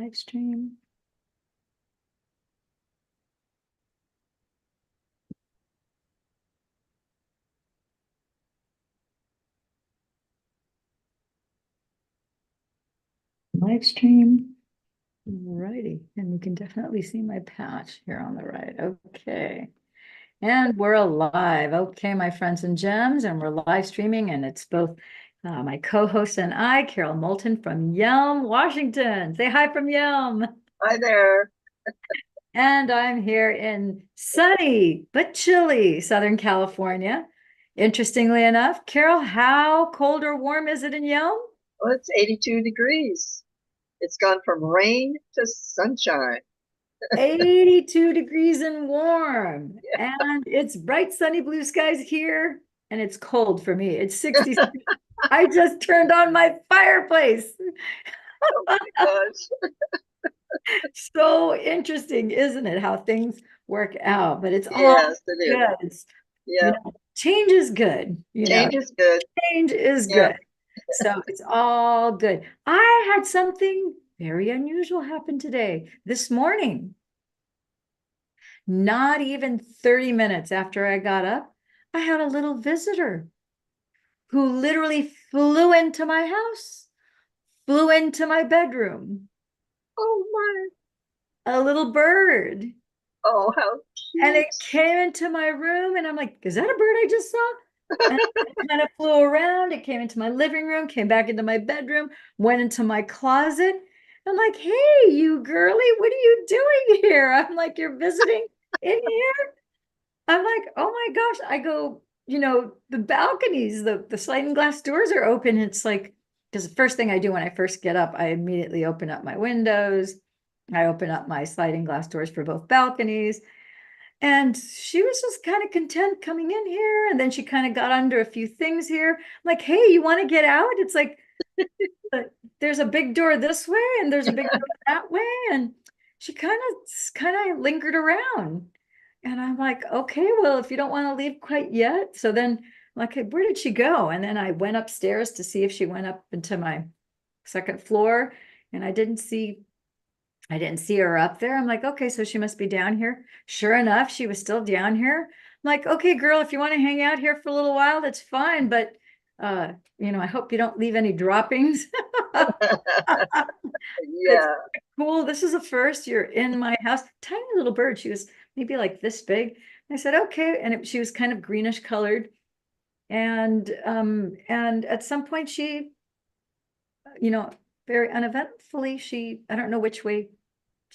live stream. Live stream. Alrighty, and you can definitely see my patch here on the right. Okay. And we're alive. Okay, my friends and gems, and we're live streaming, and it's both my co-host and I, Carol Moulton from Yelm, Washington. Say hi from Yelm. Hi there. And I'm here in sunny but chilly Southern California. Interestingly enough, Carol, how cold or warm is it in Yelm? Well, it's 82 degrees. It's gone from rain to sunshine. 82 degrees and warm. Yeah. And it's bright, sunny blue skies here. And it's cold for me. It's 60. I just turned on my fireplace. Oh my gosh. So interesting, isn't it? How things work out, but it's all Yes, it is. good. It's, Yeah. change is good. Change is good. Change is Yeah. good. So it's all good. I had something very unusual happen today, this morning. Not even 30 minutes after I got up, I had a little visitor who literally flew into my house, flew into my bedroom, Oh my. a little bird. Oh, how And it cute. came into my room, and I'm like, is that a bird I just saw? And it kind of flew around. It came into my living room, came back into my bedroom, went into my closet. I'm like, hey, you girly, what are you doing here? I'm like, you're visiting in here? I'm like, oh my gosh. I go, the balconies, the sliding glass doors are open. It's like, because the first thing I do when I first get up, I immediately open up my windows. I open up my sliding glass doors for both balconies. And she was just kind of content coming in here. And then she kind of got under a few things here. I'm like, hey, you want to get out? It's like, there's a big door this way and there's a big door that way. And she kind of lingered around. And I'm like, okay, well, if you don't want to leave quite yet. So then like, hey, where did she go? And then I went upstairs to see if she went up into my second floor, and I didn't see her up there. I'm like, okay, so she must be down here. Sure enough, she was still down here. I'm like, okay, girl, if you want to hang out here for a little while, that's fine. But I hope you don't leave any droppings. It's Yeah. cool. This is a first. You're in my house. Tiny little bird. She was maybe like this big. I said, okay. And she was kind of greenish colored. And at some point she, very uneventfully, I don't know which way,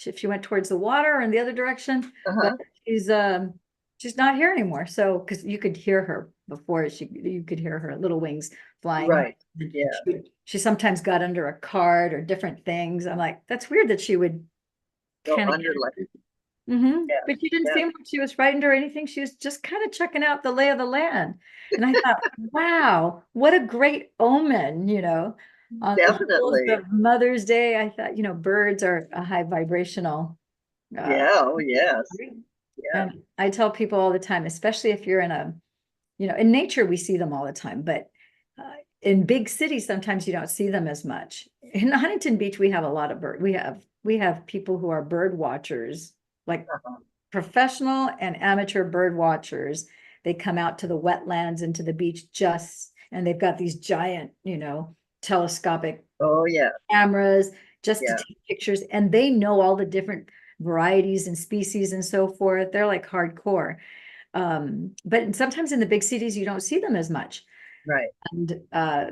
if she went towards the water or in the other direction, but Uh-huh. she's not here anymore. So, because you could hear her before, you could hear her little wings flying. Right. Yeah. She sometimes got under a cart or different things. I'm like, that's weird that she would Go kind of under like, yeah. but she didn't Yeah. seem like she was frightened or anything. She was just kind of checking out the lay of the land. And I thought, wow, what a great omen, on the heels Definitely. of Mother's Day. I thought, birds are a high vibrational. Uh, Yeah. Oh, yes. Yeah. and I tell people all the time, especially if you're in nature, we see them all the time, but in big cities, sometimes you don't see them as much. In Huntington Beach, we have a lot of bird. We have people who are bird watchers, like Uh-huh. professional and amateur bird watchers. They come out to the wetlands and to the beach and they've got these giant, telescopic Oh, yeah. cameras just to Yeah. take pictures. And they know all the different varieties and species and so forth. They're like hardcore. But sometimes in the big cities, you don't see them as much. Right. And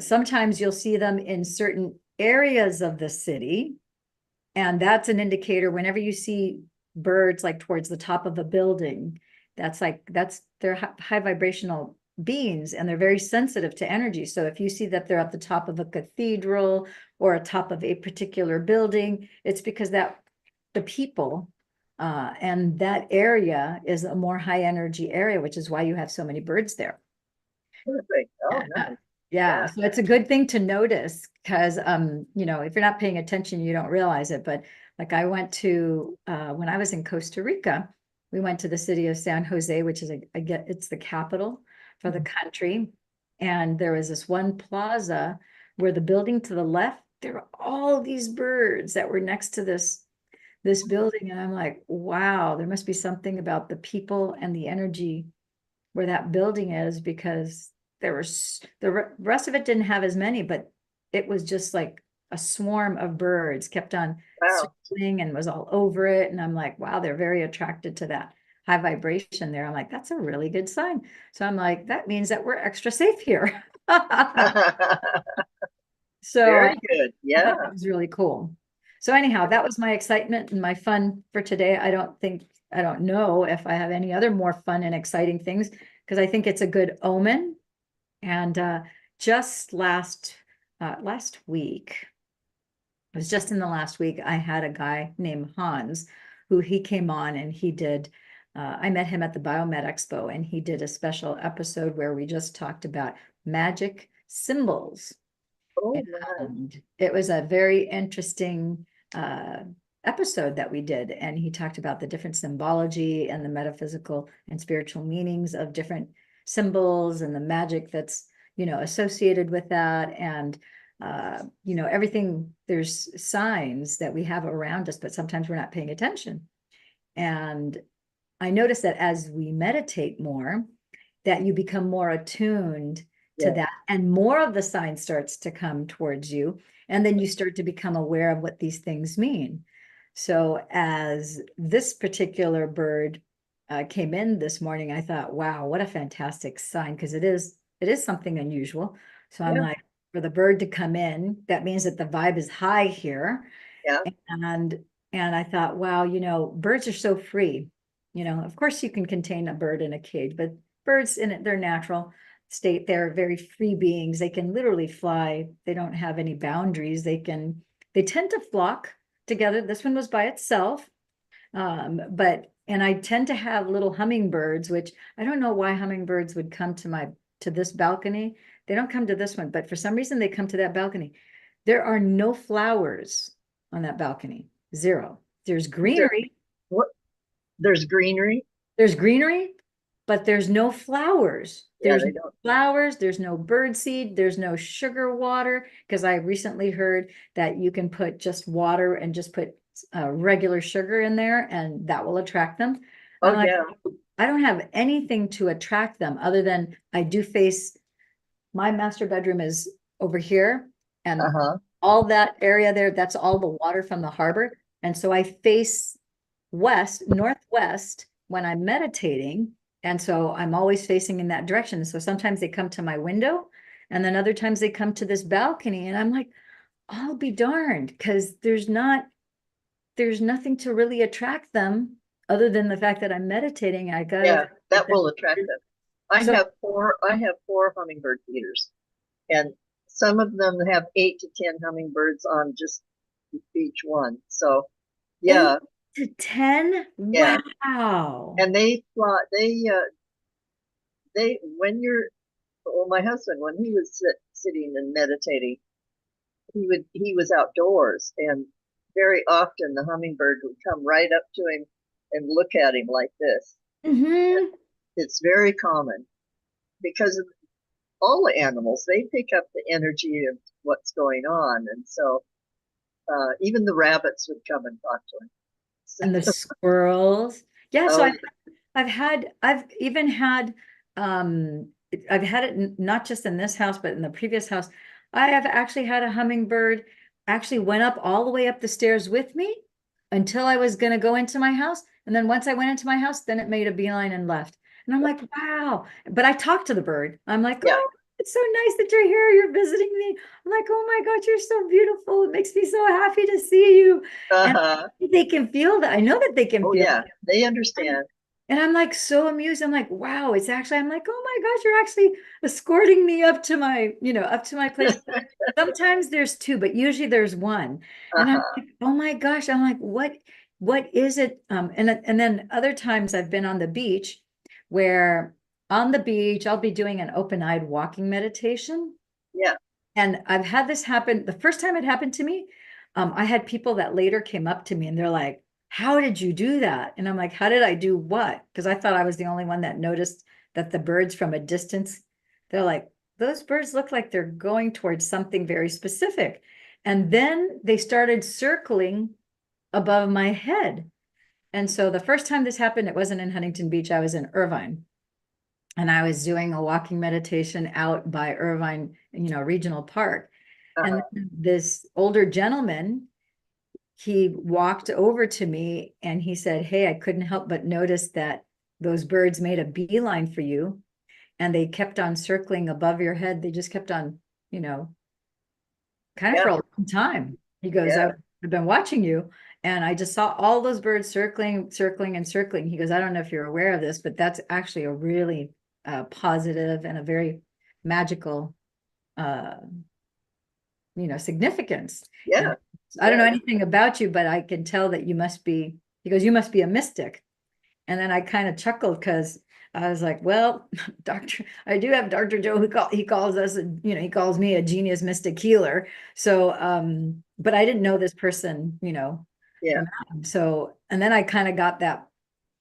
sometimes you'll see them in certain areas of the city. And that's an indicator whenever you see birds like towards the top of a building, they're high vibrational beings, and they're very sensitive to energy. So if you see that they're at the top of a cathedral or atop of a particular building, it's because that the people and that area is a more high energy area, which is why you have so many birds there. Perfect. Oh, Yeah. nice. Yeah, Yeah. so it's a good thing to notice because if you're not paying attention, you don't realize it. But like I went to when I was in Costa Rica, we went to the city of San Jose, which is it's the capital for the country. And there was this one plaza where the building to the left there were all these birds that were next to this building. And I'm like, wow, there must be something about the people and the energy where that building is, because there was the rest of it didn't have as many, but it was just like a swarm of birds kept on Wow. circling and was all over it. And I'm like, wow, they're very attracted to that high vibration there. I'm like, that's a really good sign. So I'm like, that means that we're extra safe here. So Very good. I Yeah. thought that was really cool. So anyhow, that was my excitement and my fun for today. I don't know if I have any other more fun and exciting things, because I think it's a good omen. And just last week, it was just in the last week, I had a guy named Hans who he came on and he did, I met him at the Biomed Expo, and he did a special episode where we just talked about magic symbols. Oh, my. And it was a very interesting uh, episode that we did. And he talked about the different symbology and the metaphysical and spiritual meanings of different symbols and the magic that's, associated with that. And, everything, there's signs that we have around us, but sometimes we're not paying attention. And I noticed that as we meditate more, that you become more attuned to Yeah. that, and more of the sign starts to come towards you. And then you start to become aware of what these things mean. So as this particular bird came in this morning, I thought, wow, what a fantastic sign, because it is something unusual. So I'm Yeah. like, for the bird to come in, that means that the vibe is high here. Yeah. And I thought, wow, birds are so free. Of course you can contain a bird in a cage, but birds in their natural state, they're very free beings. They can literally fly. They don't have any boundaries. They tend to flock together. This one was by itself. And I tend to have little hummingbirds, which I don't know why hummingbirds would come to this balcony. They don't come to this one, but for some reason they come to that balcony. There are no flowers on that balcony. Zero. There's There, greenery. what? There's greenery. There's greenery, but there's no flowers. Yeah, There's they no don't. flowers, there's no bird seed, there's no sugar water, because I recently heard that you can put just water and just put regular sugar in there, and that will attract them. I'm Oh, like, yeah. I don't have anything to attract them other than I do face, my master bedroom is over here, and Uh-huh. all that area there, that's all the water from the harbor. And so I face northwest when I'm meditating. And so I'm always facing in that direction. So sometimes they come to my window, and then other times they come to this balcony. And I'm like, I'll be darned, because there's nothing to really attract them other than the fact that I'm meditating. I gotta Yeah, get that them. will attract them. I So, have four. I have four hummingbird feeders, and some of them have 8 to 10 hummingbirds on just each one. So, eight yeah, to 10? yeah, Wow. and they fly. They when you're well, my husband when he was sitting and meditating, he was outdoors, and very often the hummingbird would come right up to him and look at him like this. Hmm. It's very common because of all the animals, they pick up the energy of what's going on, and so even the rabbits would come and talk to him. And the squirrels. Yeah, so Oh, I've even had, um, I've had it not just in this house, but in the previous house. I have actually had a hummingbird actually went up all the way up the stairs with me until I was going to go into my house. And then once I went into my house, then it made a beeline and left. And I'm like, wow. But I talked to the bird. I'm like, yeah. oh, it's so nice that you're here. You're visiting me. I'm like, oh my God, you're so beautiful. It makes me so happy to see you. And Uh-huh. they can feel that. I know that they can Oh, feel yeah. it. They And understand. I'm like so amused. I'm like, wow, it's actually, I'm like, oh my gosh, you're actually escorting me up to my place. Sometimes there's two, but usually there's one. And I'm Uh-huh. like, oh my gosh, I'm like, what is it? And then other times I've been on the beach, where on the beach, I'll be doing an open-eyed walking meditation. Yeah. And I've had this happen. The first time it happened to me, I had people that later came up to me and they're like, how did you do that? And I'm like, how did I do what? Because I thought I was the only one that noticed that the birds from a distance, they're like, those birds look like they're going towards something very specific. And then they started circling above my head. And so the first time this happened, it wasn't in Huntington Beach. I was in Irvine. And I was doing a walking meditation out by Irvine, regional park. And Uh-huh. this older gentleman, he walked over to me and he said, "Hey, I couldn't help but notice that those birds made a beeline for you and they kept on circling above your head. They just kept on, kind of for Yeah. a long time." He goes, Yeah. I've been watching you and I just saw all those birds circling, circling, and circling. He goes, "I don't know if you're aware of this, but that's actually a really positive and a very magical, uh, significance." And Yeah. I don't Yeah. know anything about you, but I can tell that you must be, he goes, "You must be a mystic." And then I kind of chuckled because I was like, well, I do have Dr. Joe who he calls us, he calls me a genius mystic healer. So, but I didn't know this person, Yeah. from Adam. So, and then I kind of got that.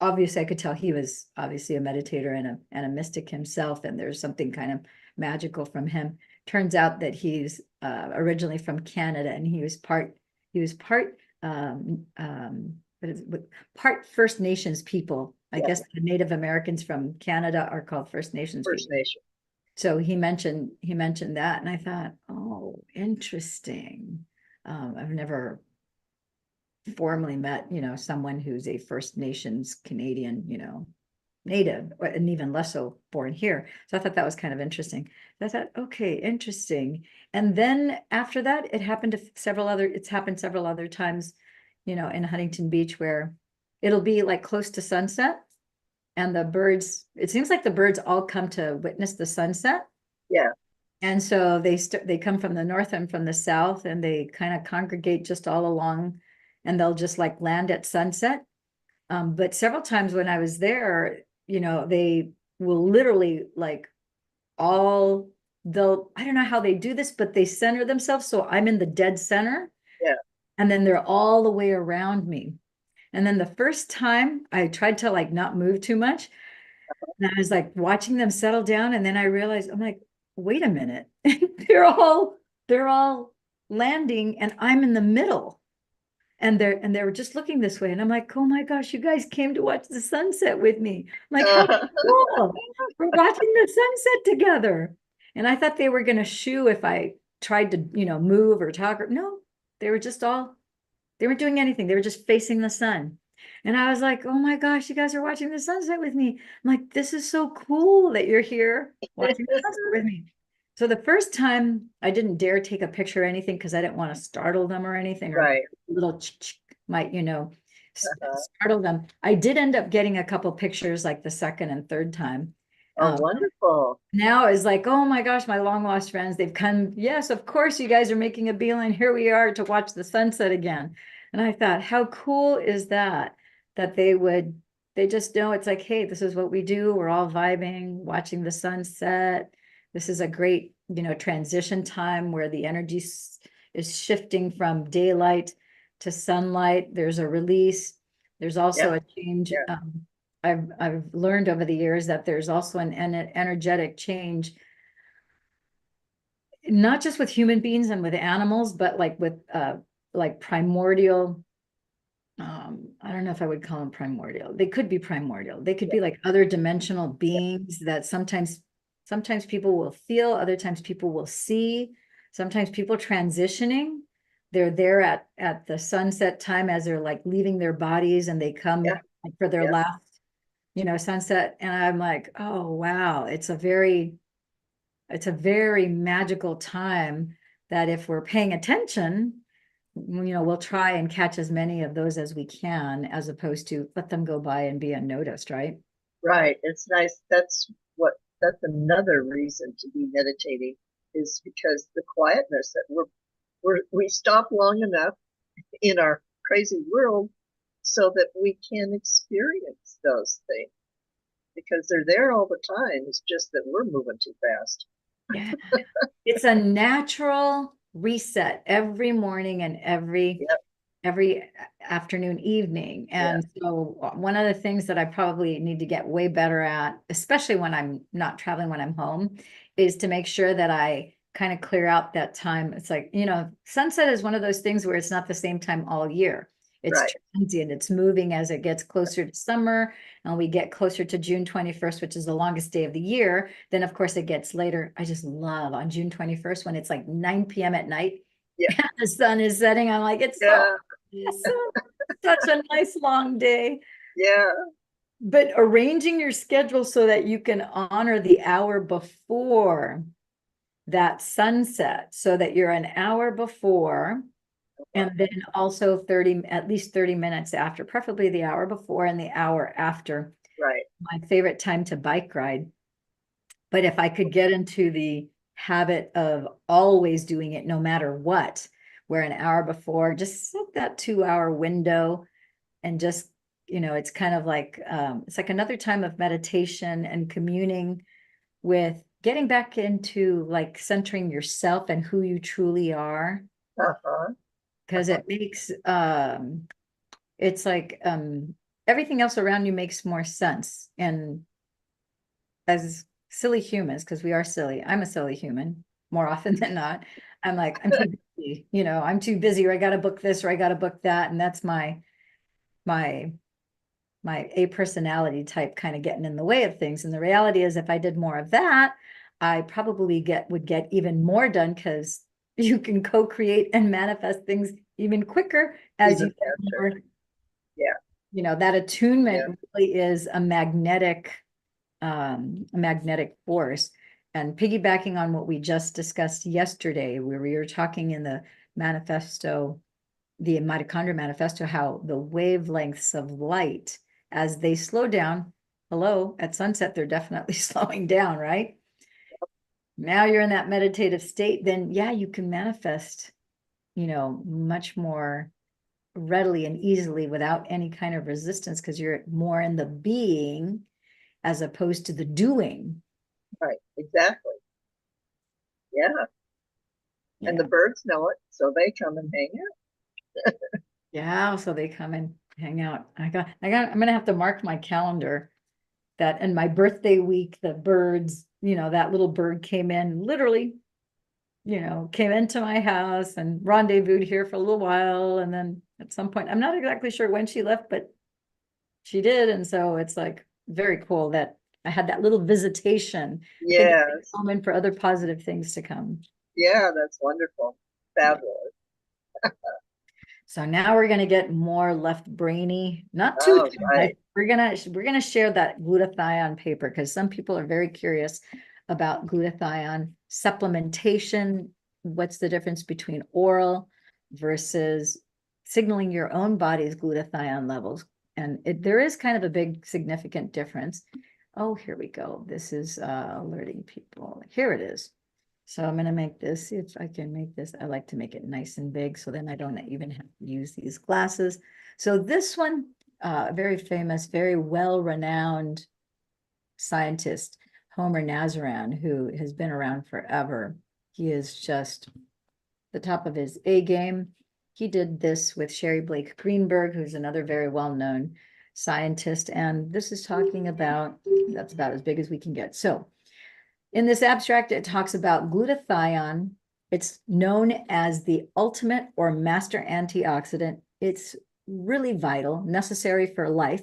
Obviously, I could tell he was obviously a meditator and a mystic himself, and there's something kind of magical from him. Turns out that he's originally from Canada, and he was part part First Nations people. I Yeah. guess the Native Americans from Canada are called First Nations First people. Nation. So he mentioned that, and I thought, oh, interesting. I've never formally met, someone who's a First Nations Canadian, native, and even less so born here. So I thought that was kind of interesting. I thought, okay, interesting. And then after that, it's happened several other times, in Huntington Beach where it'll be like close to sunset and it seems like the birds all come to witness the sunset. Yeah. And so they come from the north and from the south and they kind of congregate just all along and they'll just like land at sunset. But several times when I was there, they will literally like I don't know how they do this, but they center themselves. So I'm in the dead center Yeah. and then they're all the way around me. And then the first time I tried to like not move too much, and I was like watching them settle down, and then I realized, I'm like, wait a minute. They're all landing and I'm in the middle. And they were just looking this way. And I'm like, oh my gosh, you guys came to watch the sunset with me. I'm like, how Uh, cool. We're watching the sunset together. And I thought they were going to shoo if I tried to, move or talk. No, they were just they weren't doing anything. They were just facing the sun. And I was like, oh my gosh, you guys are watching the sunset with me. I'm like, this is so cool that you're here watching the sunset with me. So the first time I didn't dare take a picture or anything because I didn't want to startle them or anything, or right. little might, Uh-huh. startle them. I did end up getting a couple pictures like the second and third time. Oh, Um, wonderful. Now is like, oh my gosh, my long lost friends, they've come. Yes, of course, you guys are making a beeline. Here we are to watch the sunset again. And I thought, how cool is that? That they just know it's like, hey, this is what we do. We're all vibing, watching the sunset. This is a great, transition time where the energy is shifting from daylight to sunlight. There's a release. There's Yeah. also a change. Yeah. I've learned over the years that there's also an energetic change, not just with human beings and with animals, but like with like primordial. I don't know if I would call them primordial. They could be primordial. They could Yeah. be like other dimensional Yeah. beings that sometimes people will feel, other times people will see, sometimes people transitioning. They're there at the sunset time as they're like leaving their bodies and they Yeah. come like, for their Yeah. last sunset. And I'm like, oh, wow. It's a very magical time that if we're paying attention, we'll try and catch as many of those as we can, as opposed to let them go by and be unnoticed, right? Right. It's nice. That's another reason to be meditating is because the quietness that we stop long enough in our crazy world so that we can experience those things because they're there all the time. It's just that we're moving too fast. Yeah. It's a natural reset every morning and every Yep. every afternoon, evening. Yeah. And so one of the things that I probably need to get way better at, especially when I'm not traveling, when I'm home, is to make sure that I kind of clear out that time. It's like, sunset is one of those things where it's not the same time all year. It's Right. transient. It's moving as it gets closer to summer, and we get closer to June 21st, which is the longest day of the year. Then, of course, it gets later. I just love on June 21st when it's like 9 p.m. at night Yeah. and the sun is setting. I'm like, it's so Yeah. awesome. Such a nice long day. Yeah. But arranging your schedule so that you can honor the hour before that sunset, so that you're an hour before, and then also at least 30 minutes after, preferably the hour before and the hour after. Right. My favorite time to bike ride. But if I could get into the habit of always doing it no matter what, where an hour before, just set that 2 hour window, and just, it's kind of like, it's like another time of meditation and communing with getting back into like centering yourself and who you truly are. Uh-huh. Because it makes, it's like, everything else around you makes more sense. And as silly humans, because we are silly, I'm a silly human more often than not. I'm like, I'm too busy, I'm too busy, or I got to book this, or I got to book that. And that's my a personality type kind of getting in the way of things. And the reality is, if I did more of that, I probably would get even more done, because you can co-create and manifest things even quicker as Even you get faster. more, Yeah. that Yeah. attunement really is a magnetic force. And piggybacking on what we just discussed yesterday, where we were talking in the manifesto, the mitochondria manifesto, how the wavelengths of light, as they slow down, at sunset, they're definitely slowing down, right? Now you're in that meditative state, then yeah, you can manifest, much more readily and easily without any kind of resistance, because you're more in the being as opposed to the doing. Right. Exactly. Yeah. And the Yeah. birds know it, so they come and hang out. Yeah. So they come and hang out. I'm gonna have to mark my calendar that in my birthday week, the birds, that little bird came in, literally, came into my house and rendezvoused here for a little while. And then at some point, I'm not exactly sure when she left, but she did. And so it's like very cool that I had that little visitation. I think it's Yes. common for other positive things to come. Yeah, that's wonderful. Yeah. Fabulous. So now we're going to get more left brainy, not too Oh, right. we're going to share that glutathione paper, because some people are very curious about glutathione supplementation. What's the difference between oral versus signaling your own body's glutathione levels? And there is kind of a big significant difference. Oh, here we go. This is alerting people. Here it is. So I'm going to make this, see if I can make this. I like to make it nice and big, so then I don't even have to use these glasses. So this one, very famous, very well-renowned scientist, Homer Nazaran, who has been around forever. He is just the top of his A game. He did this with Sherry Blake Greenberg, who's another very well-known scientist. And this is talking about, that's about as big as we can get. So in this abstract, it talks about glutathione. It's known as the ultimate or master antioxidant. It's really vital, necessary for life,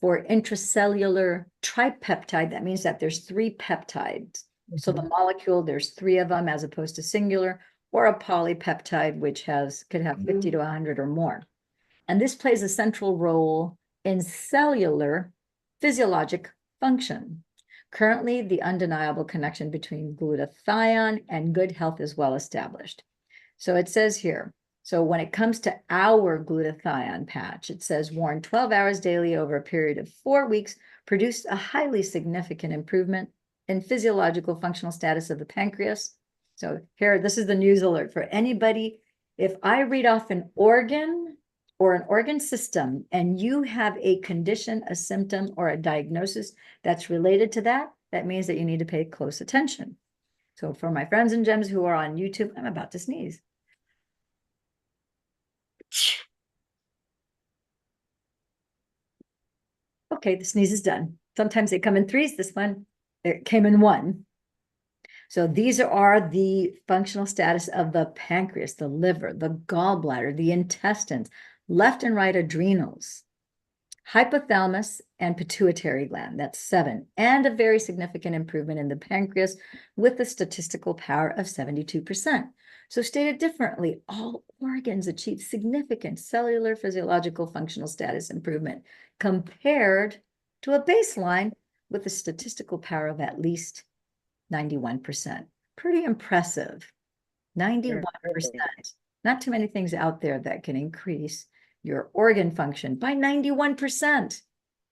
for intracellular tripeptide. That means that there's three peptides. So the molecule, there's three of them as opposed to singular, or a polypeptide, which could have 50 to 100 or more. And this plays a central role in cellular physiologic function. Currently, the undeniable connection between glutathione and good health is well established. So it says here, so when it comes to our glutathione patch, it says worn 12 hours daily over a period of 4 weeks produced a highly significant improvement in physiological functional status of the pancreas. So here, this is the news alert for anybody. If I read off an organ or an organ system and you have a condition, a symptom, or a diagnosis that's related to that, that means that you need to pay close attention. So for my friends and gems who are on YouTube, I'm about to sneeze. Okay, the sneeze is done. Sometimes they come in threes. This one, it came in one. So these are the functional status of the pancreas, the liver, the gallbladder, the intestines, left and right adrenals, hypothalamus and pituitary gland. That's 7. And a very significant improvement in the pancreas with a statistical power of 72%. So stated differently, all organs achieve significant cellular physiological functional status improvement compared to a baseline with a statistical power of at least 91%. Pretty impressive. 91%. Not too many things out there that can increase your organ function by 91%.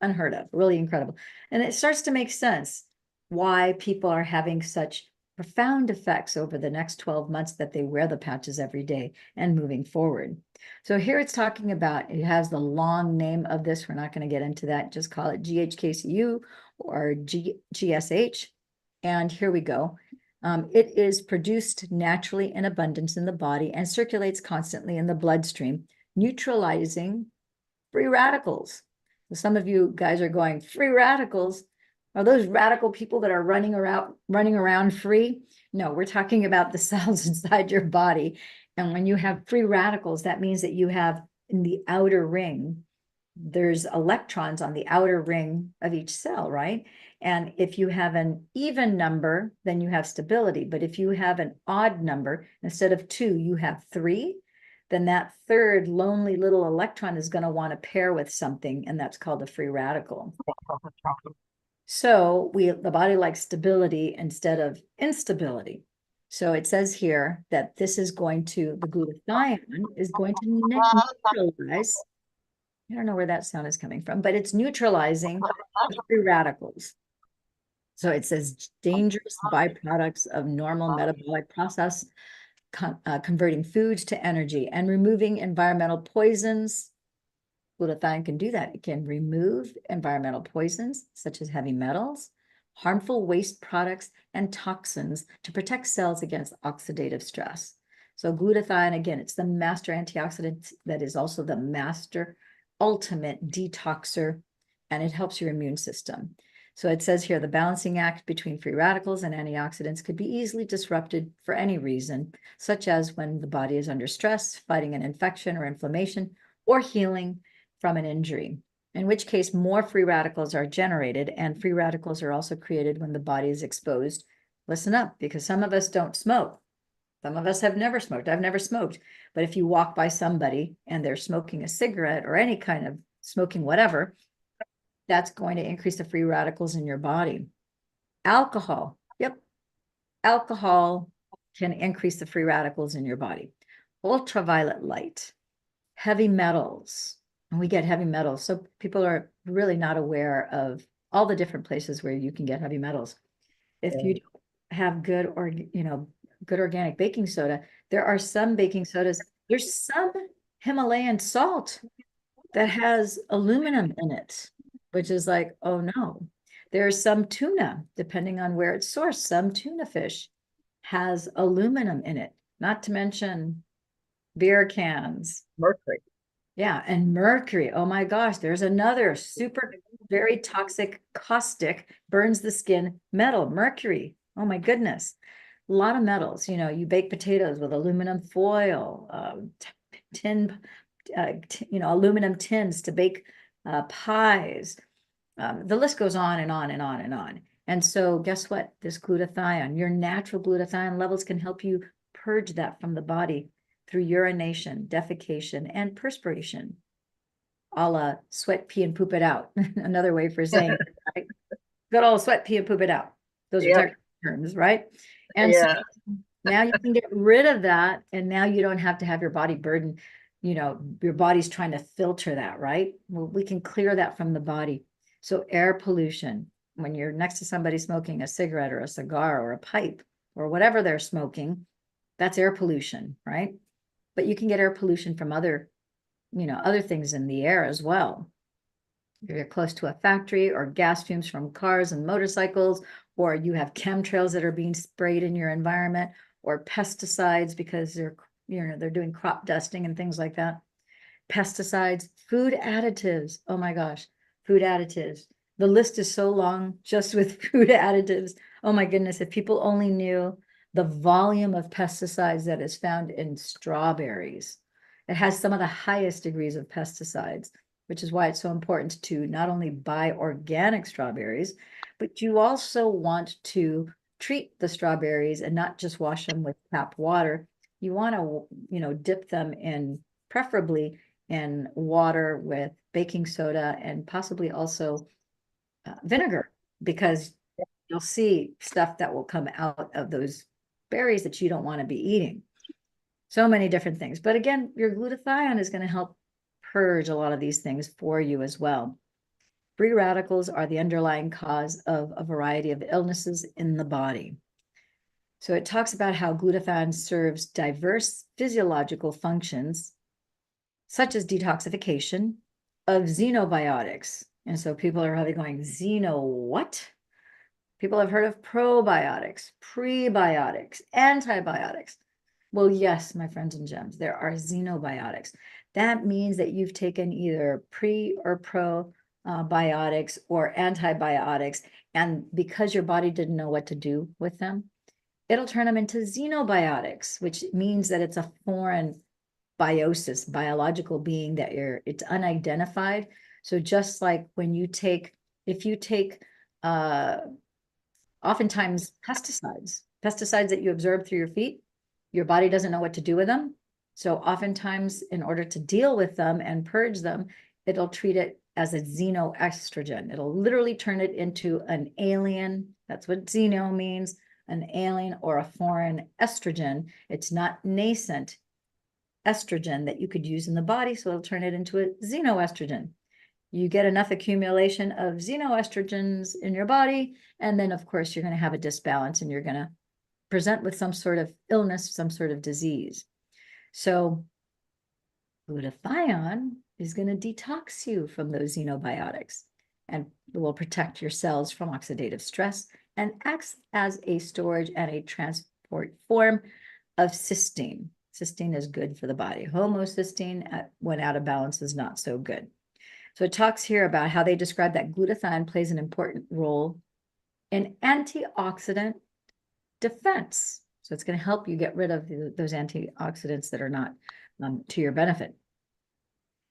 Unheard of, really incredible. And it starts to make sense why people are having such profound effects over the next 12 months that they wear the patches every day and moving forward. So here it's talking about, it has the long name of this. We're not going to get into that. Just call it GHKCU or GSH. And here we go. It is produced naturally in abundance in the body and circulates constantly in the bloodstream, neutralizing free radicals. So some of you guys are going, free radicals? Are those radical people that are running around free? No, we're talking about the cells inside your body. And when you have free radicals, that means that you have in the outer ring, there's electrons on the outer ring of each cell, right? And if you have an even number, then you have stability. But if you have an odd number, instead of 2, you have 3, then that third lonely little electron is going to want to pair with something, and that's called a free radical. So the body likes stability instead of instability. So it says here that this is going to, the glutathione is going to neutralize. I don't know where that sound is coming from, but it's neutralizing the free radicals. So it says dangerous byproducts of normal metabolic process, converting foods to energy and removing environmental poisons. Glutathione can do that. It can remove environmental poisons, such as heavy metals, harmful waste products, and toxins to protect cells against oxidative stress. So glutathione, again, it's the master antioxidant that is also the master ultimate detoxer, and it helps your immune system. So it says here, the balancing act between free radicals and antioxidants could be easily disrupted for any reason, such as when the body is under stress, fighting an infection or inflammation, or healing from an injury, in which case more free radicals are generated, and free radicals are also created when the body is exposed. Listen up, because some of us don't smoke. Some of us have never smoked. I've never smoked. But if you walk by somebody and they're smoking a cigarette or any kind of smoking whatever, that's going to increase the free radicals in your body. Alcohol. Yep. Alcohol can increase the free radicals in your body. Ultraviolet light, heavy metals. And we get heavy metals. So people are really not aware of all the different places where you can get heavy metals. If you don't have good organic baking soda, there are some baking sodas. There's some Himalayan salt that has aluminum in it, which is like, oh no. There's some tuna, depending on where it's sourced. Some tuna fish has aluminum in it, not to mention beer cans. Mercury. Yeah, and mercury. Oh my gosh, there's another super, very toxic, caustic, burns the skin metal, mercury. Oh my goodness. A lot of metals. You bake potatoes with aluminum foil, aluminum tins to bake pies. The list goes on and on and on and on. And so guess what? This glutathione, your natural glutathione levels can help you purge that from the body through urination, defecation, and perspiration. A la sweat, pee, and poop it out. Another way for saying it, right? Good old sweat, pee, and poop it out. Those are technical terms, right? And so now you can get rid of that, and now you don't have to have your body burden. Your body's trying to filter that, right? Well, we can clear that from the body. So air pollution, when you're next to somebody smoking a cigarette or a cigar or a pipe or whatever they're smoking, that's air pollution, right? But you can get air pollution from other things in the air as well. If you're close to a factory, or gas fumes from cars and motorcycles, or you have chemtrails that are being sprayed in your environment, or pesticides because they're doing crop dusting and things like that. Pesticides, food additives. Oh my gosh, food additives. The list is so long just with food additives. Oh my goodness, if people only knew the volume of pesticides that is found in strawberries. It has some of the highest degrees of pesticides, which is why it's so important to not only buy organic strawberries, but you also want to treat the strawberries and not just wash them with tap water. You want to, dip them in, preferably in water with baking soda and possibly also vinegar, because you'll see stuff that will come out of those berries that you don't want to be eating. So many different things. But again, your glutathione is going to help purge a lot of these things for you as well. Free radicals are the underlying cause of a variety of illnesses in the body. So it talks about how glutathione serves diverse physiological functions, such as detoxification of xenobiotics. And so people are probably going, xeno what? People have heard of probiotics, prebiotics, antibiotics. Well, yes, my friends and gems, there are xenobiotics. That means that you've taken either pre or probiotics or antibiotics, and because your body didn't know what to do with them, it'll turn them into xenobiotics, which means that it's a foreign biosis, biological being that it's unidentified. So just like when you take, if you take oftentimes pesticides that you absorb through your feet, your body doesn't know what to do with them. So oftentimes in order to deal with them and purge them, it'll treat it as a xenoestrogen. It'll literally turn it into an alien. That's what xeno means, an alien or a foreign estrogen. It's not nascent estrogen that you could use in the body, so it'll turn it into a xenoestrogen. You get enough accumulation of xenoestrogens in your body, and then of course you're going to have a disbalance and you're going to present with some sort of illness, some sort of disease. So glutathione is going to detox you from those xenobiotics and will protect your cells from oxidative stress and acts as a storage and a transport form of cysteine. Cysteine is good for the body. Homocysteine, when out of balance, is not so good. So it talks here about how they describe that glutathione plays an important role in antioxidant defense. So it's going to help you get rid of those antioxidants that are not to your benefit.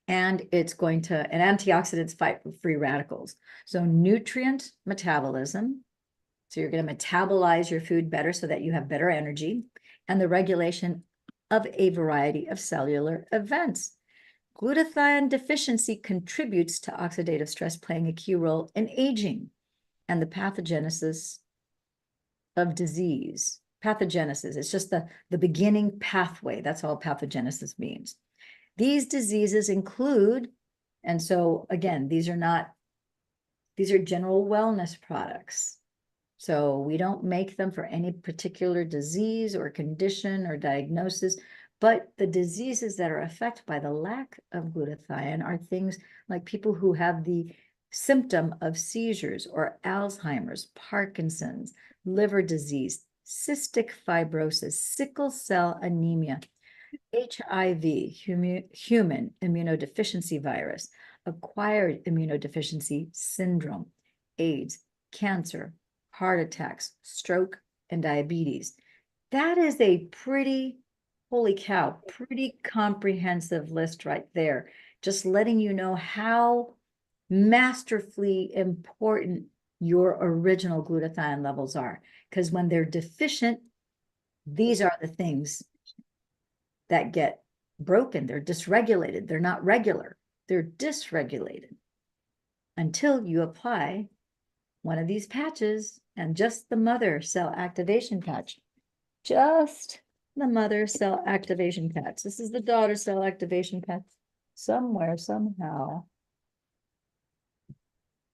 And antioxidants fight free radicals. So nutrient metabolism. So you're going to metabolize your food better so that you have better energy, and the regulation of a variety of cellular events. Glutathione deficiency contributes to oxidative stress, playing a key role in aging and the pathogenesis of disease. Pathogenesis, it's just the beginning pathway. That's all pathogenesis means. These diseases include, and so again, these are general wellness products. So we don't make them for any particular disease or condition or diagnosis, but the diseases that are affected by the lack of glutathione are things like people who have the symptom of seizures or Alzheimer's, Parkinson's, liver disease, cystic fibrosis, sickle cell anemia, HIV, human immunodeficiency virus, acquired immunodeficiency syndrome, AIDS, cancer, heart attacks, stroke, and diabetes. That is a pretty, holy cow, pretty comprehensive list right there. Just letting you know how masterfully important your original glutathione levels are. Because when they're deficient, these are the things that get broken. They're dysregulated. They're not regular. They're dysregulated until you apply one of these patches, and just the mother cell activation patch. Just the mother cell activation patch. This is the daughter cell activation patch. Somewhere, somehow.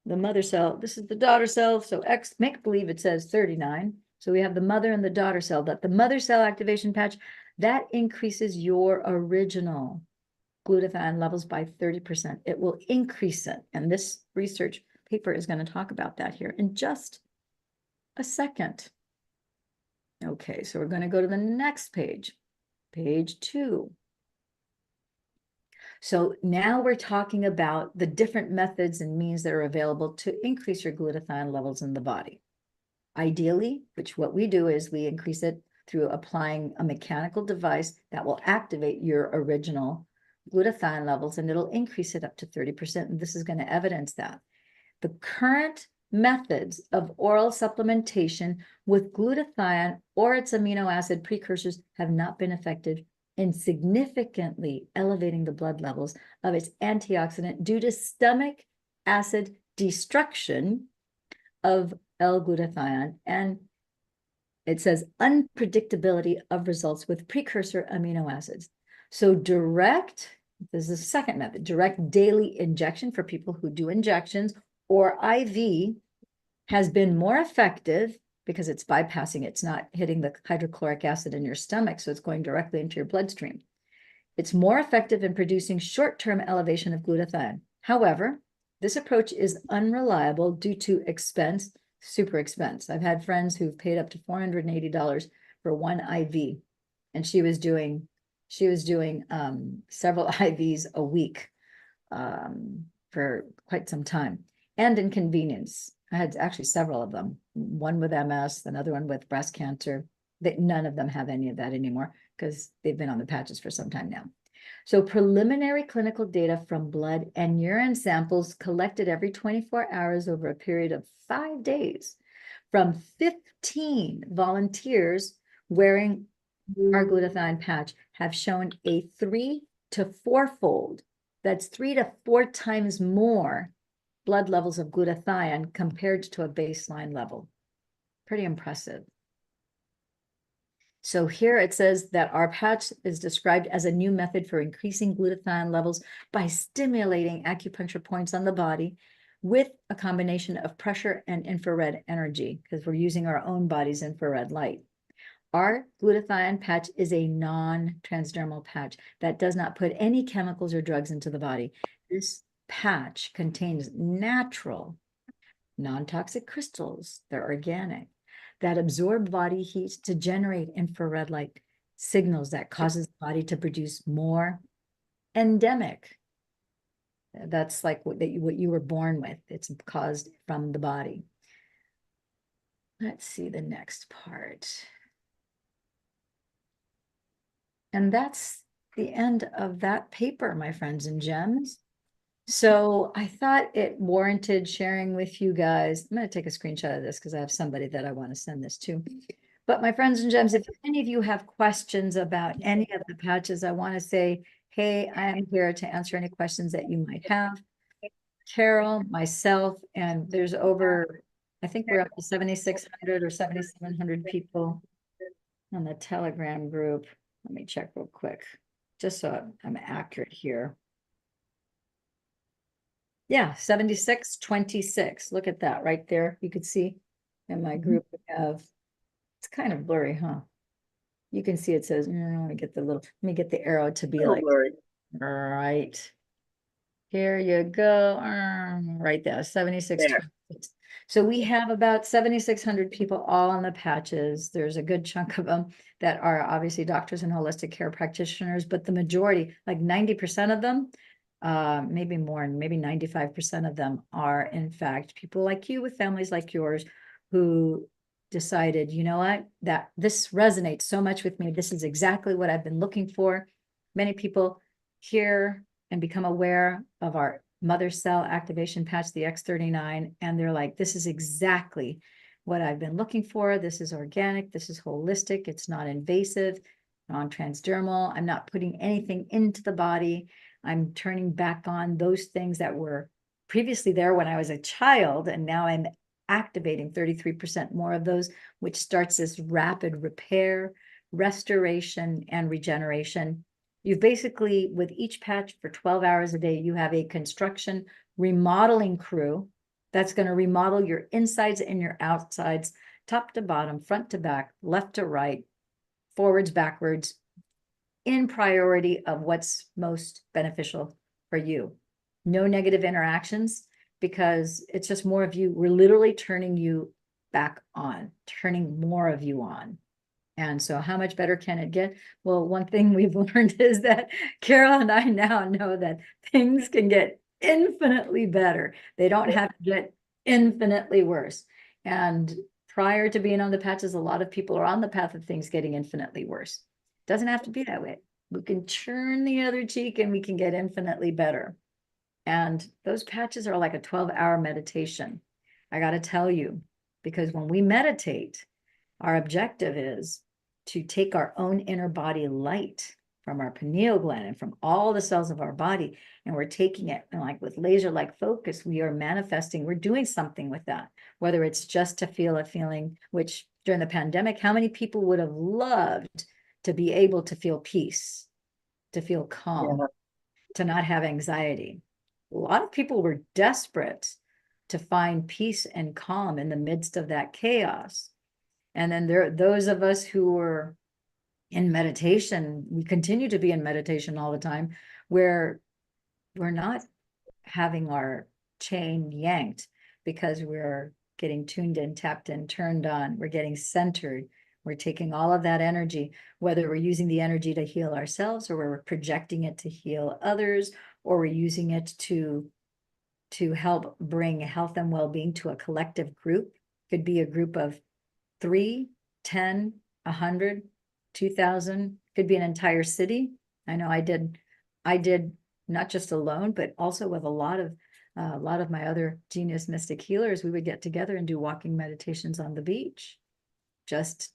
The mother cell, this is the daughter cell. So X, make believe it says 39. So we have the mother and the daughter cell. But the mother cell activation patch, that increases your original glutathione levels by 30%. It will increase it. And this research paper is going to talk about that here in just a second. Okay, so we're going to go to the next page, page 2. So now we're talking about the different methods and means that are available to increase your glutathione levels in the body. Ideally, which what we do is we increase it through applying a mechanical device that will activate your original glutathione levels, and it'll increase it up to 30%. And this is going to evidence that. The current methods of oral supplementation with glutathione or its amino acid precursors have not been effective in significantly elevating the blood levels of its antioxidant due to stomach acid destruction of L-glutathione, and it says unpredictability of results with precursor amino acids. So this is the second method, direct daily injection for people who do injections, or IV, has been more effective because it's bypassing, it's not hitting the hydrochloric acid in your stomach, so it's going directly into your bloodstream. It's more effective in producing short-term elevation of glutathione. However, this approach is unreliable due to expense, super expense. I've had friends who've paid up to $480 for one IV, and she was doing several IVs a week for quite some time, and inconvenience. I had actually several of them, one with MS, another one with breast cancer. That none of them have any of that anymore because they've been on the patches for some time now. So preliminary clinical data from blood and urine samples collected every 24 hours over a period of 5 days from 15 volunteers wearing our glutathione patch have shown a 3 to 4-fold, that's 3 to 4 times more blood levels of glutathione compared to a baseline level. Pretty impressive. So here it says that our patch is described as a new method for increasing glutathione levels by stimulating acupuncture points on the body with a combination of pressure and infrared energy, because we're using our own body's infrared light. Our glutathione patch is a non-transdermal patch that does not put any chemicals or drugs into the body. This patch contains natural, non-toxic crystals, they're organic, that absorb body heat to generate infrared light signals that causes the body to produce more endemic. That's like what you were born with. It's caused from the body. Let's see the next part. And that's the end of that paper, my friends and gems. So I thought it warranted sharing with you guys. I'm going to take a screenshot of this because I have somebody that I want to send this to. But my friends and gems, if any of you have questions about any of the patches, I want to say, hey, I am here to answer any questions that you might have. Carol, myself, and there's over, I think we're up to 7,600 or 7,700 people on the Telegram group. Let me check real quick, just so I'm accurate here. Yeah, 7626. Look at that right there. You could see in my group we have, it's kind of blurry, huh? You can see it says, let me get the arrow to be like, blurry. Right. Here you go. Right there, 7626. So we have about 7,600 people all on the patches. There's a good chunk of them that are obviously doctors and holistic care practitioners, but the majority, like 90% of them, maybe more, maybe 95% of them are in fact people like you with families like yours who decided, you know what, that this resonates so much with me. This is exactly what I've been looking for. Many people hear and become aware of our mother cell activation patch, the X39, and they're like, this is exactly what I've been looking for. This is organic, this is holistic, it's not invasive, non-transdermal. I'm not putting anything into the body. I'm turning back on those things that were previously there when I was a child, and now I'm activating 33% more of those, which starts this rapid repair, restoration, and regeneration. You've basically, with each patch for 12 hours a day, you have a construction remodeling crew that's going to remodel your insides and your outsides, top to bottom, front to back, left to right, forwards, backwards, in priority of what's most beneficial for you. No negative interactions, because it's just more of you. We're literally turning you back on, turning more of you on. And so how much better can it get? Well, one thing we've learned is that Carol and I now know that things can get infinitely better. They don't have to get infinitely worse. And prior to being on the patches, a lot of people are on the path of things getting infinitely worse. Doesn't have to be that way. We can turn the other cheek and we can get infinitely better. And those patches are like a 12-hour meditation. I got to tell you, because when we meditate, our objective is to take our own inner body light from our pineal gland and from all the cells of our body, and we're taking it, and like with laser-like focus, we are manifesting, we're doing something with that, whether it's just to feel a feeling, which during the pandemic, how many people would have loved to be able to feel peace, to feel calm, Yeah. to not have anxiety? A lot of people were desperate to find peace and calm in the midst of that chaos. And then there are those of us who were in meditation, we continue to be in meditation all the time, where we're not having our chain yanked because we're getting tuned in, tapped in, turned on, we're getting centered. We're taking all of that energy, whether we're using the energy to heal ourselves or we're projecting it to heal others, or we're using it to help bring health and well-being to a collective group. Could be a group of 3, 10, 100, 2,000, could be an entire city. I know I did not just alone, but also with a lot of my other genius mystic healers. We would get together and do walking meditations on the beach, just,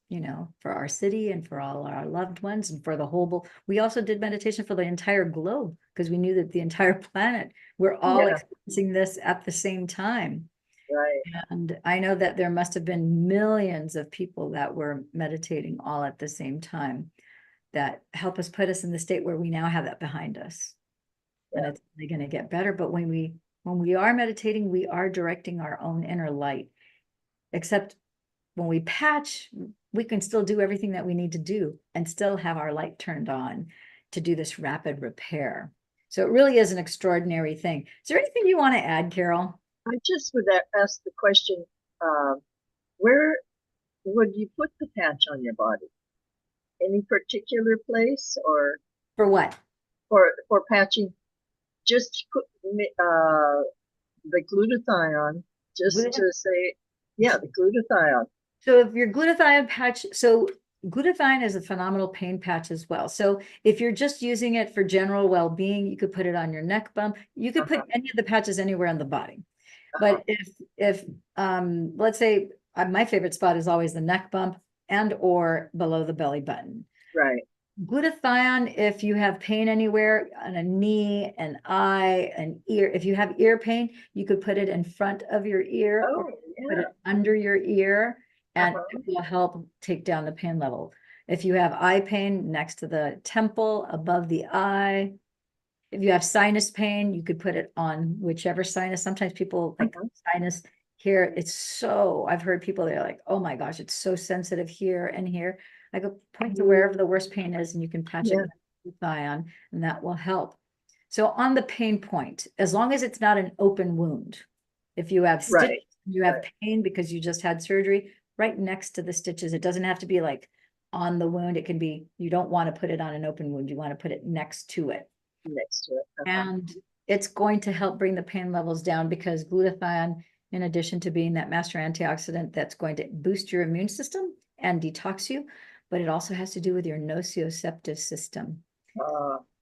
for our city and for all our loved ones and for the whole. We also did meditation for the entire globe because we knew that the entire planet, we're all Yeah. experiencing this at the same time. Right. And I know that there must have been millions of people that were meditating all at the same time that help us put us in the state where we now have that behind us. And Yeah. it's really going to get better. But when we are meditating, we are directing our own inner light. Except when we patch, we can still do everything that we need to do and still have our light turned on to do this rapid repair. So it really is an extraordinary thing. Is there anything you want to add, Carol? I just would ask the question, uh, where would you put the patch on your body? Any particular place, or For what? for patching? Just put the glutathione, just to say, yeah, the glutathione. So if your glutathione patch, so glutathione is a phenomenal pain patch as well. So if you're just using it for general well-being, you could put it on your neck bump. You could put any of the patches anywhere on the body. But if let's say my favorite spot is always the neck bump and or below the belly button. Right. Glutathione, if you have pain anywhere on a knee, an eye, an ear, if you have ear pain, you could put it in front of your ear or Oh, put it yeah. under your ear, and Uh-huh. it will help take down the pain level. If you have eye pain next to the temple, above the eye, if you have sinus pain, you could put it on whichever sinus. Sometimes people like sinus here. I've heard people, they're like, oh my gosh, it's so sensitive here and here. I go point to wherever the worst pain is and you can patch it Yeah. with the thigh on, and that will help. So on the pain point, as long as it's not an open wound, if you have stitches, Right. you have pain because you just had surgery, right next to the stitches. It doesn't have to be like on the wound. It can be, you don't want to put it on an open wound. You want to put it next to it. Next to it. And it's going to help bring the pain levels down because glutathione, in addition to being that master antioxidant that's going to boost your immune system and detox you, but it also has to do with your nociceptive system.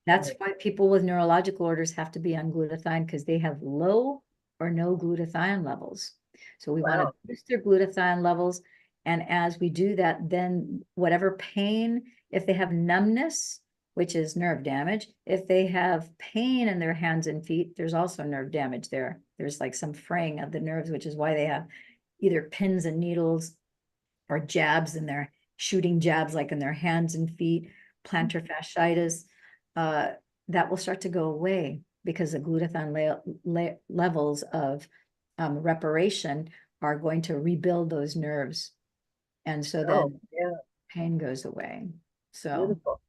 That's Right. why people with neurological orders have to be on glutathione, because they have low or no glutathione levels. So we want to Wow. boost their glutathione levels. And as we do that, then whatever pain, if they have numbness, which is nerve damage, if they have pain in their hands and feet, there's also nerve damage there. There's like some fraying of the nerves, which is why they have either pins and needles or jabs in their shooting jabs, like in their hands and feet, plantar fasciitis. That will start to go away because the glutathione levels of reparation are going to rebuild those nerves. And so Oh, then yeah. pain goes away. So, Beautiful.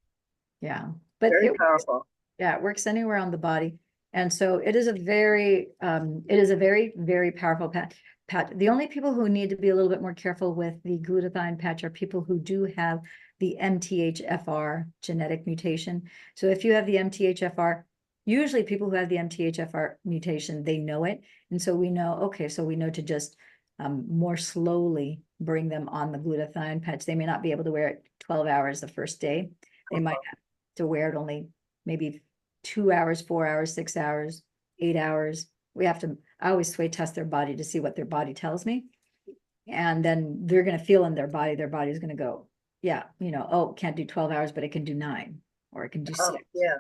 yeah, but Very powerful. it works anywhere on the body. And so it is a very, very powerful patch. patch. The only people who need to be a little bit more careful with the glutathione patch are people who do have the MTHFR genetic mutation. So if you have the MTHFR, usually people who have the MTHFR mutation, they know it. And so we know, okay, so we know to just more slowly bring them on the glutathione patch. They may not be able to wear it 12 hours the first day. They might have to wear it only maybe 2 hours, 4 hours, 6 hours, 8 hours. We have to, I always sway test their body to see what their body tells me. And then they're going to feel in their body's going to go, yeah, oh, can't do 12 hours, but it can do 9 or it can do 6. Yeah.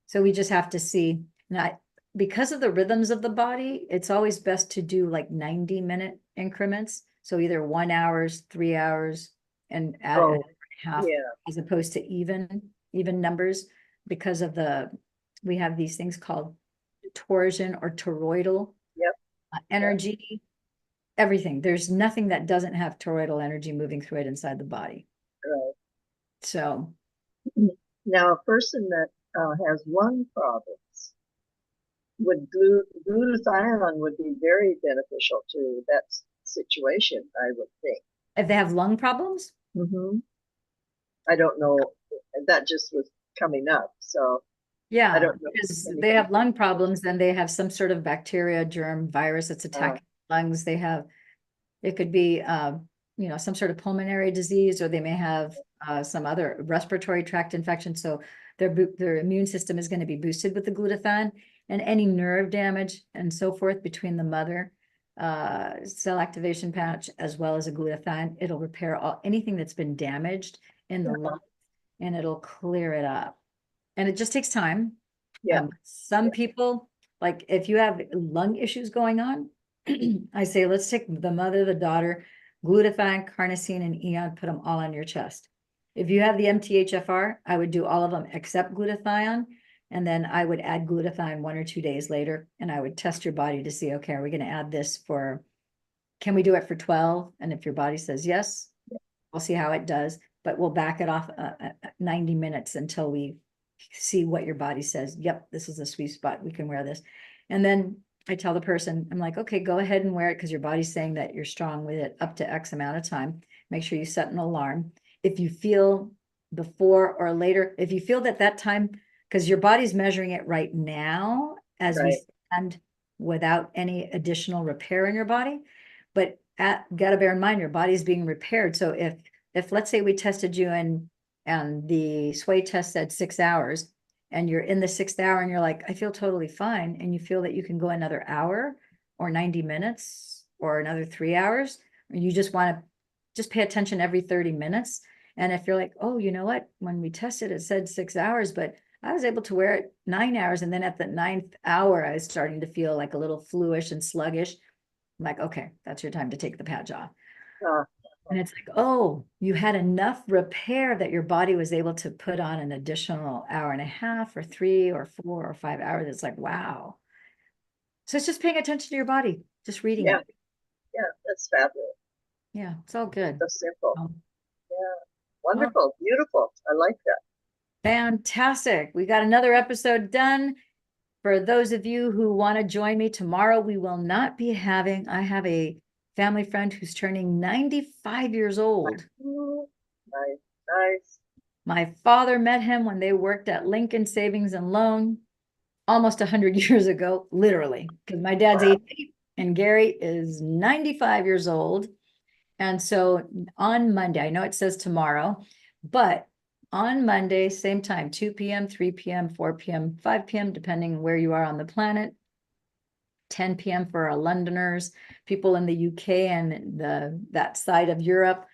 So we just have to see. Now, because of the rhythms of the body, it's always best to do like 90-minute increments. So either 1 hour, 3 hours, and add half, as opposed to even numbers, because of we have these things called torsion or toroidal energy. Everything. There's nothing that doesn't have toroidal energy moving through it inside the body. Right. So now a person that has lung problems, would glutathione would be very beneficial to that situation, I would think. If they have lung problems? I don't know. That just was coming up. So yeah, I don't know. Because they have lung problems, then they have some sort of bacteria, germ, virus that's attacking lungs. They have, it could be, some sort of pulmonary disease, or they may have some other respiratory tract infection. So their immune system is going to be boosted with the glutathione, and any nerve damage and so forth between the mother cell activation patch as well as a glutathione. It'll repair anything that's been damaged in the lung, and it'll clear it up. And it just takes time. Some people, like if you have lung issues going on, I say, let's take the mother, the daughter, glutathione, carnosine, and eon, put them all on your chest. If you have the MTHFR, I would do all of them except glutathione. And then I would add glutathione 1 or 2 days later, and I would test your body to see, okay, are we going to add this can we do it for 12? And if your body says yes, we'll see how it does, but we'll back it off 90 minutes until we see what your body says. Yep, this is a sweet spot. We can wear this. And then I tell the person, I'm like, okay, go ahead and wear it because your body's saying that you're strong with it up to X amount of time. Make sure you set an alarm. If you feel before or later, if you feel that time, because your body's measuring it right now as we stand without any additional repair in your body. But got to bear in mind, your body's being repaired. So if let's say we tested you and the sway test said 6 hours, and you're in the 6th hour and you're like, I feel totally fine, and you feel that you can go another hour or 90 minutes or another 3 hours, or you just want to just pay attention every 30 minutes. And if you're like, oh, you know what, when we tested it said 6 hours, but I was able to wear it 9 hours, and then at the 9th hour I was starting to feel like a little fluish and sluggish. I'm like, okay, that's your time to take the patch off. And it's like, oh, you had enough repair that your body was able to put on an additional hour and a half or 3 or 4 or 5 hours. It's like, wow. So it's just paying attention to your body, just reading it. Yeah, that's fabulous. Yeah, it's all good. So simple. Wonderful, beautiful. I like that. Fantastic. We got another episode done. For those of you who want to join me tomorrow, we will not be I have a family friend who's turning 95 years old. Nice. My father met him when they worked at Lincoln Savings and Loan almost 100 years ago, literally, because my dad's 88 and Gary is 95 years old. And so on Monday, I know it says tomorrow, but on Monday, same time, 2 p.m., 3 p.m., 4 p.m., 5 p.m., depending where you are on the planet, 10 p.m. for our Londoners, people in the UK and that side of Europe.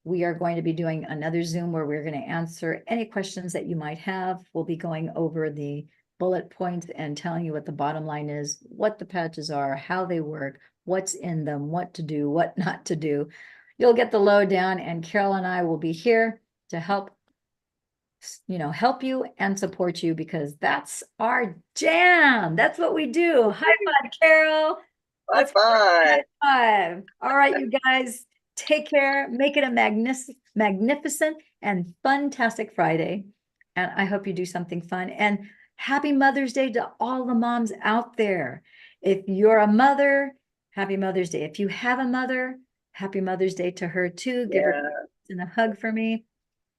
We are going to be doing another Zoom where we're going to answer any questions that you might have. We'll be going over the bullet points and telling you what the bottom line is, what the patches are, how they work, what's in them, what to do, what not to do. You'll get the lowdown, and Carol and I will be here to help you and support you, because that's our jam. That's what we do. High five, Carol. High five. High five. All right, you guys, take care. Make it a magnificent and fantastic Friday. And I hope you do something fun. And happy Mother's Day to all the moms out there. If you're a mother, Happy Mother's Day. If you have a mother, happy Mother's Day to her too. Give her Yeah. a hug for me.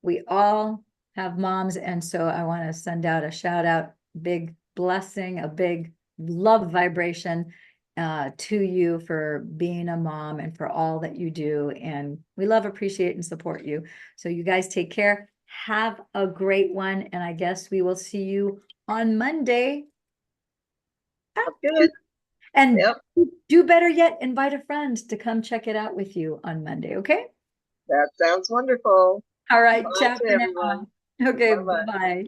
We all have moms, and so I want to send out a shout out, big blessing, a big love vibration to you for being a mom and for all that you do. And we love, appreciate, and support you. So you guys take care. Have a great one. And I guess we will see you on Monday. Good. And Yep. do better yet, invite a friend to come check it out with you on Monday. Okay. That sounds wonderful. All right. Bye Ciao to for everyone. now. Okay. Bye bye. Bye-bye.